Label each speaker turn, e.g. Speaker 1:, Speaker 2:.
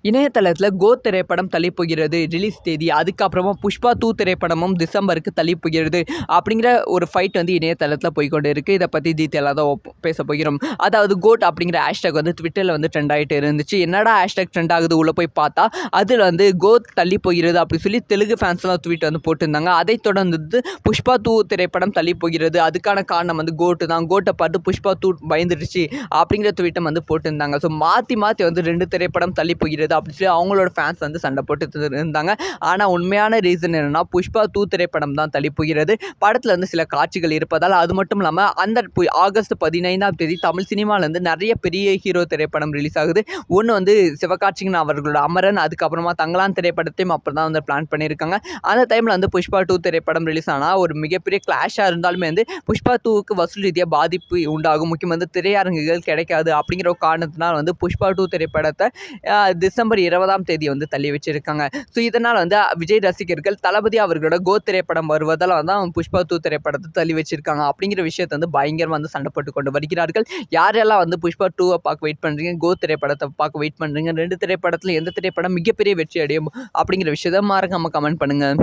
Speaker 1: இணையதளத்தில் கோட் திரைப்படம் தள்ளிப்போகிறது ரிலீஸ் தேதி. அதுக்கப்புறமா புஷ்பா 2 திரைப்படமும் டிசம்பருக்கு தள்ளிப்போகிறது அப்படிங்கிற ஒரு ஃபைட் வந்து இணையதளத்தில் போய்கொண்டு இருக்குது. இதை பற்றி டீட்டெயிலாக தான் பேச போகிறோம். அதாவது கோட் அப்படிங்கிற ஹேஷ்டாக் வந்து ட்விட்டரில் வந்து ட்ரெண்ட் ஆகிட்டு இருந்துச்சு. என்னடா ஹேஷ்டாக் ட்ரெண்ட் ஆகுது உள்ளே போய் பார்த்தா அதில் வந்து கோட் தள்ளி போகிறது அப்படி சொல்லி தெலுங்கு ஃபேன்ஸ்லாம் ட்வீட் வந்து போட்டிருந்தாங்க. அதை தொடர்ந்து புஷ்பா 2 திரைப்படம் தள்ளி போகிறது, அதுக்கான காரணம் வந்து கோட்டு தான், கோட்டை பார்த்து புஷ்பா 2 பயந்துடுச்சு அப்படிங்கிற ட்வீட்டம் வந்து போட்டிருந்தாங்க. ஸோ மாற்றி வந்து 2 திரைப்படம் தள்ளி போகிறது அப்படி சொல்லி அவங்களோட ஃபேன்ஸ் வந்து சண்டை போட்டு இருந்தாங்க. ஆனால் உண்மையான ரீசன் என்னன்னா புஷ்பா 2 திரைப்படம் தான் தள்ளி போகிறது. படத்தில் வந்து சில காட்சிகள் இருப்பதால், அது மட்டும் இல்லாமல் அந்த ஆகஸ்ட் 15ஆம் தேதி தமிழ் சினிமாவிலேருந்து நிறைய பெரிய ஹீரோ திரைப்படம் ரிலீஸ் ஆகுது. ஒன்று வந்து சிவகார்த்திகேயன் அவர்களோட அமரன், அதுக்கப்புறமா தங்கலான் திரைப்படத்தையும் அப்போ தான் வந்து பிளான் பண்ணியிருக்காங்க. அந்த டைமில் வந்து புஷ்பா 2 திரைப்படம் ரிலீஸ் ஆனால் ஒரு மிகப்பெரிய கிளாஷாக இருந்தாலுமே வந்து புஷ்பா 2க்கு வசூல் ரீதியாக பாதிப்பு உண்டாகும், முக்கியமாக வந்து திரையரங்குகள் கிடைக்காது அப்படிங்கிற ஒரு காரணத்தினால் வந்து புஷ்பா 2 திரைப்படத்தை டிசம்பர் 20ஆம் தேதி வந்து தள்ளி வச்சிருக்காங்க. ஸோ இதனால் வந்து விஜய் ரசிகர்கள் தளபதி அவர்களோட கோட் திரைப்படம் வருவதால் தான் புஷ்பா 2 திரைப்படத்தை தள்ளி வச்சிருக்காங்க அப்படிங்கிற விஷயத்தை வந்து பயங்கரமாக வந்து சண்டை போட்டு கொண்டு வருகிறார்கள். யாரெல்லாம் வந்து புஷ்பா 2 பார்க்க வெயிட் பண்ணுறீங்க, கோட் திரைப்படத்தை பார்க்க வெயிட் பண்ணுறீங்க, 2 திரைப்படத்தில் எந்த திரைப்படம் மிகப்பெரிய வெற்றி அடையும் அப்படிங்கிற விஷயத்தை மறக்காம கமெண்ட் பண்ணுங்கள்.